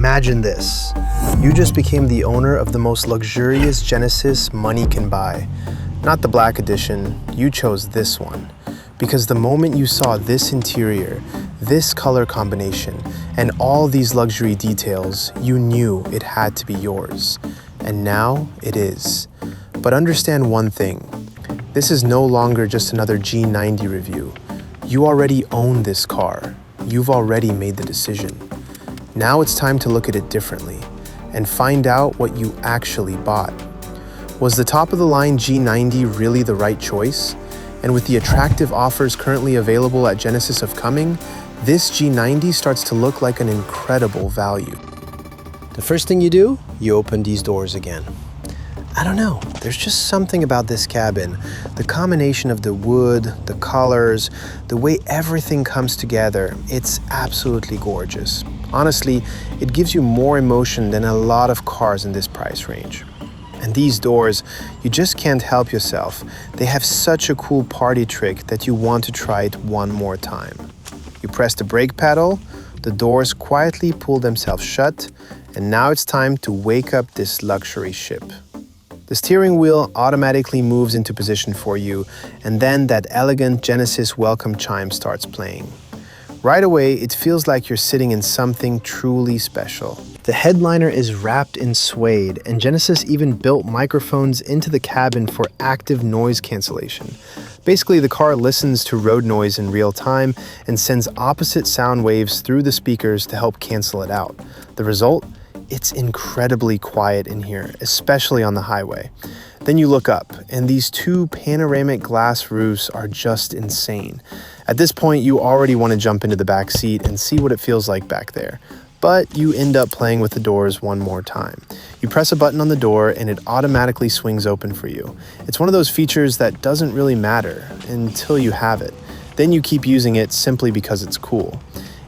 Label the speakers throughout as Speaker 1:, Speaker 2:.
Speaker 1: Imagine this. You just became the owner of the most luxurious Genesis money can buy. Not the black edition, you chose this one. Because the moment you saw this interior, this color combination, and all these luxury details, you knew it had to be yours. And now it is. But understand one thing. This is no longer just another G90 review. You already own this car. You've already made the decision. Now it's time to look at it differently and find out what you actually bought. Was the top-of-the-line G90 really the right choice? And with the attractive offers currently available at Genesis of Cumming, this G90 starts to look like an incredible value. The first thing you do, you open these doors again. I don't know, there's just something about this cabin. The combination of the wood, the colors, the way everything comes together, it's absolutely gorgeous. Honestly, it gives you more emotion than a lot of cars in this price range. And these doors, you just can't help yourself. They have such a cool party trick that you want to try it one more time. You press the brake pedal, the doors quietly pull themselves shut, and now it's time to wake up this luxury ship. The steering wheel automatically moves into position for you, and then that elegant Genesis welcome chime starts playing. Right away, it feels like you're sitting in something truly special. The headliner is wrapped in suede, and Genesis even built microphones into the cabin for active noise cancellation. Basically, the car listens to road noise in real time and sends opposite sound waves through the speakers to help cancel it out. The result? It's incredibly quiet in here, especially on the highway. Then you look up, and these two panoramic glass roofs are just insane. At this point, you already want to jump into the back seat and see what it feels like back there. But you end up playing with the doors one more time. You press a button on the door and it automatically swings open for you. It's one of those features that doesn't really matter until you have it. Then you keep using it simply because it's cool.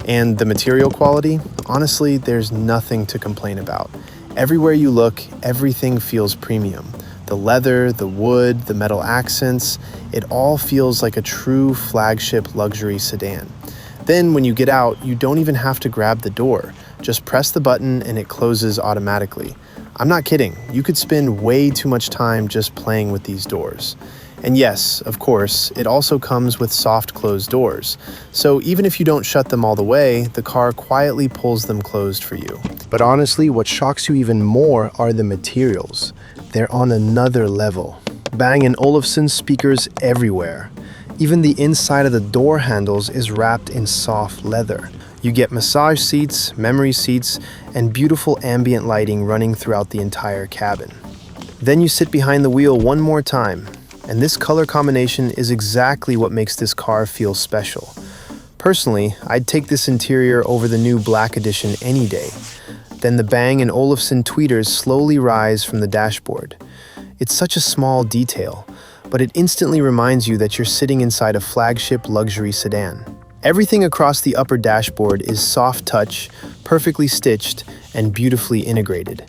Speaker 1: And the material quality, honestly, there's nothing to complain about. Everywhere you look, everything feels premium. The leather, the wood, the metal accents, it all feels like a true flagship luxury sedan. Then when you get out, you don't even have to grab the door. Just press the button and it closes automatically. I'm not kidding, you could spend way too much time just playing with these doors. And yes, of course, it also comes with soft closed doors. So even if you don't shut them all the way, the car quietly pulls them closed for you. But honestly, what shocks you even more are the materials. They're on another level. Bang & Olufsen speakers everywhere. Even the inside of the door handles is wrapped in soft leather. You get massage seats, memory seats, and beautiful ambient lighting running throughout the entire cabin. Then you sit behind the wheel one more time. And this color combination is exactly what makes this car feel special. Personally, I'd take this interior over the new black edition any day. Then the Bang & Olufsen tweeters slowly rise from the dashboard. It's such a small detail, but it instantly reminds you that you're sitting inside a flagship luxury sedan. Everything across the upper dashboard is soft touch, perfectly stitched, and beautifully integrated.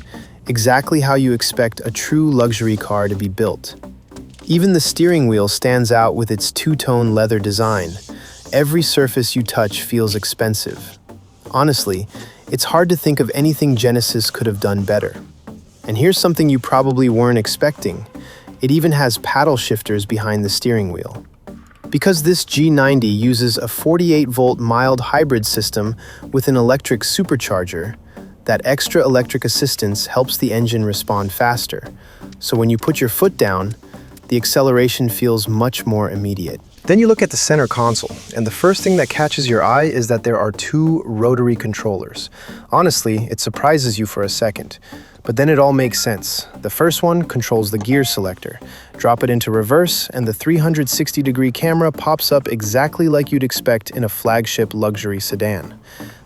Speaker 1: Exactly how you expect a true luxury car to be built. Even the steering wheel stands out with its two-tone leather design. Every surface you touch feels expensive. Honestly, it's hard to think of anything Genesis could have done better. And here's something you probably weren't expecting. It even has paddle shifters behind the steering wheel. Because this G90 uses a 48-volt mild hybrid system with an electric supercharger, that extra electric assistance helps the engine respond faster. So when you put your foot down, the acceleration feels much more immediate. Then you look at the center console, and the first thing that catches your eye is that there are two rotary controllers. Honestly, it surprises you for a second, but then it all makes sense. The first one controls the gear selector. Drop it into reverse, and the 360-degree camera pops up exactly like you'd expect in a flagship luxury sedan.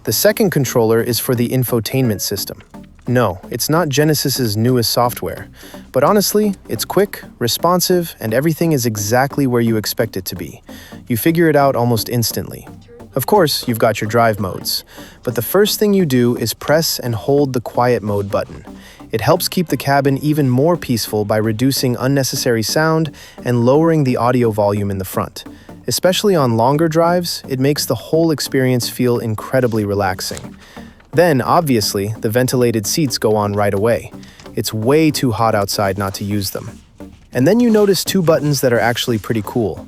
Speaker 1: The second controller is for the infotainment system. No, it's not Genesis's newest software, but honestly, it's quick, responsive, and everything is exactly where you expect it to be. You figure it out almost instantly. Of course, you've got your drive modes, but the first thing you do is press and hold the quiet mode button. It helps keep the cabin even more peaceful by reducing unnecessary sound and lowering the audio volume in the front. Especially on longer drives, it makes the whole experience feel incredibly relaxing. Then, obviously, the ventilated seats go on right away. It's way too hot outside not to use them. And then you notice two buttons that are actually pretty cool.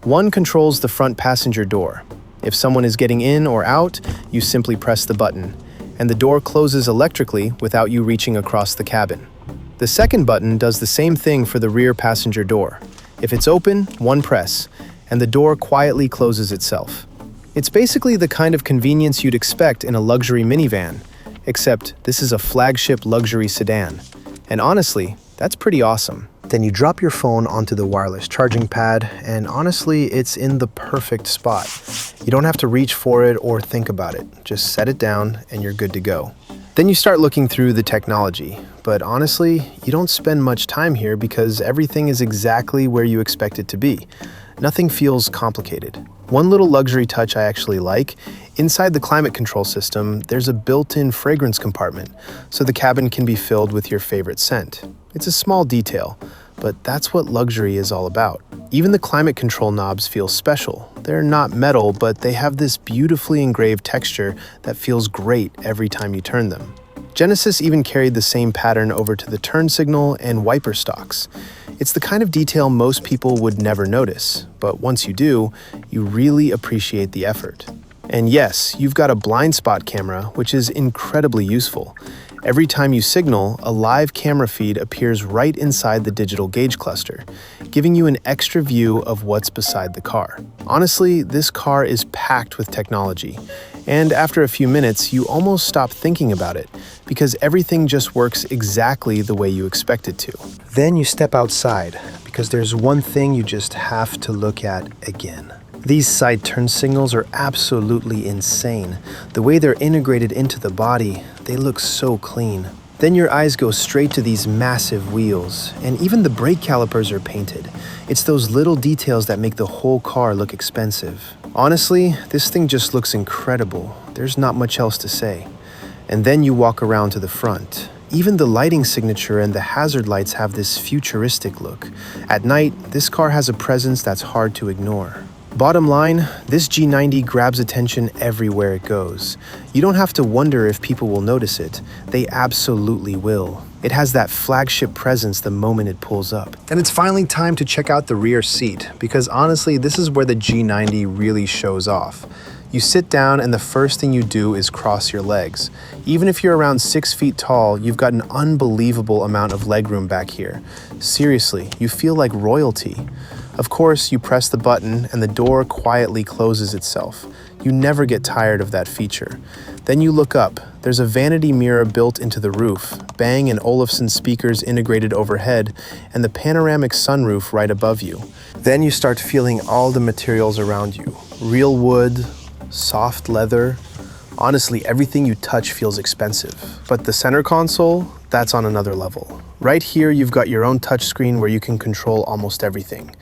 Speaker 1: One controls the front passenger door. If someone is getting in or out, you simply press the button, and the door closes electrically without you reaching across the cabin. The second button does the same thing for the rear passenger door. If it's open, one press, and the door quietly closes itself. It's basically the kind of convenience you'd expect in a luxury minivan, except this is a flagship luxury sedan. And honestly, that's pretty awesome. Then you drop your phone onto the wireless charging pad, and honestly, it's in the perfect spot. You don't have to reach for it or think about it. Just set it down and you're good to go. Then you start looking through the technology, but honestly, you don't spend much time here because everything is exactly where you expect it to be. Nothing feels complicated. One little luxury touch I actually like, inside the climate control system, there's a built-in fragrance compartment, so the cabin can be filled with your favorite scent. It's a small detail, but that's what luxury is all about. Even the climate control knobs feel special. They're not metal, but they have this beautifully engraved texture that feels great every time you turn them. Genesis even carried the same pattern over to the turn signal and wiper stalks. It's the kind of detail most people would never notice, but once you do, you really appreciate the effort. And yes, you've got a blind spot camera, which is incredibly useful. Every time you signal, a live camera feed appears right inside the digital gauge cluster, giving you an extra view of what's beside the car. Honestly, this car is packed with technology, and after a few minutes, you almost stop thinking about it, because everything just works exactly the way you expect it to. Then you step outside, because there's one thing you just have to look at again. These side turn signals are absolutely insane. The way they're integrated into the body, they look so clean. Then your eyes go straight to these massive wheels, and even the brake calipers are painted. It's those little details that make the whole car look expensive. Honestly, this thing just looks incredible. There's not much else to say. And then you walk around to the front. Even the lighting signature and the hazard lights have this futuristic look. At night, this car has a presence that's hard to ignore. Bottom line, this G90 grabs attention everywhere it goes. You don't have to wonder if people will notice it. They absolutely will. It has that flagship presence the moment it pulls up. And it's finally time to check out the rear seat, because honestly, this is where the G90 really shows off. You sit down and the first thing you do is cross your legs. Even if you're around 6 feet tall, you've got an unbelievable amount of legroom back here. Seriously, you feel like royalty. Of course, you press the button and the door quietly closes itself. You never get tired of that feature. Then you look up. There's a vanity mirror built into the roof, Bang and Olufsen speakers integrated overhead, and the panoramic sunroof right above you. Then you start feeling all the materials around you. Real wood, soft leather. Honestly, everything you touch feels expensive. But the center console, that's on another level. Right here, you've got your own touchscreen where you can control almost everything.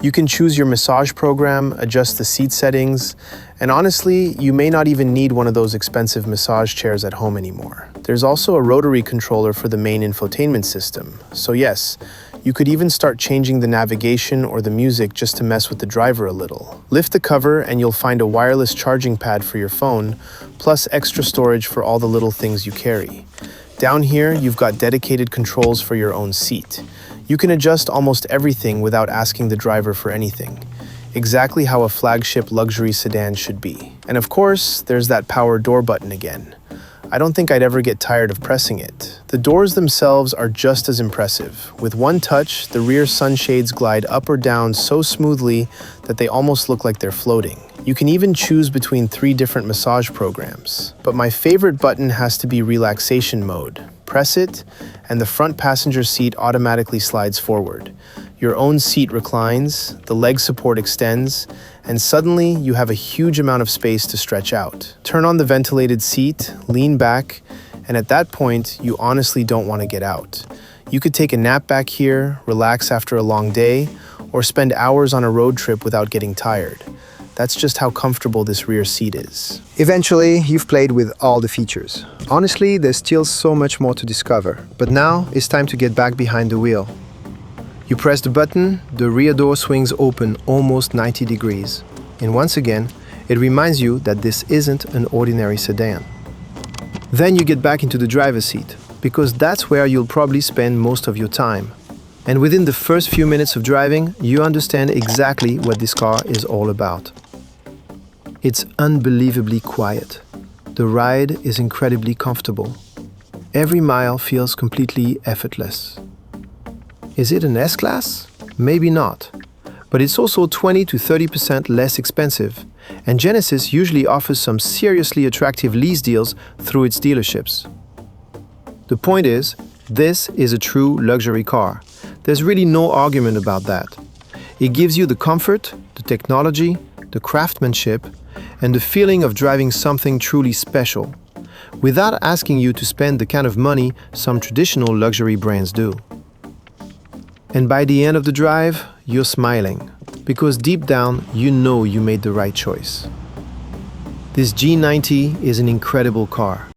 Speaker 1: You can choose your massage program, adjust the seat settings, and honestly, you may not even need one of those expensive massage chairs at home anymore. There's also a rotary controller for the main infotainment system. So yes, you could even start changing the navigation or the music just to mess with the driver a little. Lift the cover and you'll find a wireless charging pad for your phone, plus extra storage for all the little things you carry. Down here, you've got dedicated controls for your own seat. You can adjust almost everything without asking the driver for anything. Exactly how a flagship luxury sedan should be. And of course, there's that power door button again. I don't think I'd ever get tired of pressing it. The doors themselves are just as impressive. With one touch, the rear sunshades glide up or down so smoothly that they almost look like they're floating. You can even choose between 3 different massage programs. But my favorite button has to be relaxation mode. Press it, and the front passenger seat automatically slides forward. Your own seat reclines, the leg support extends, and suddenly you have a huge amount of space to stretch out. Turn on the ventilated seat, lean back, and at that point, you honestly don't want to get out. You could take a nap back here, relax after a long day, or spend hours on a road trip without getting tired. That's just how comfortable this rear seat is. Eventually, you've played with all the features. Honestly, there's still so much more to discover. But now, it's time to get back behind the wheel. You press the button, the rear door swings open almost 90 degrees. And once again, it reminds you that this isn't an ordinary sedan. Then you get back into the driver's seat, because that's where you'll probably spend most of your time. And within the first few minutes of driving, you understand exactly what this car is all about. It's unbelievably quiet. The ride is incredibly comfortable. Every mile feels completely effortless. Is it an S-Class? Maybe not. But it's also 20 to 30% less expensive, and Genesis usually offers some seriously attractive lease deals through its dealerships. The point is, this is a true luxury car. There's really no argument about that. It gives you the comfort, the technology, the craftsmanship, and the feeling of driving something truly special, without asking you to spend the kind of money some traditional luxury brands do. And by the end of the drive, you're smiling, because deep down, you know you made the right choice. This G90 is an incredible car.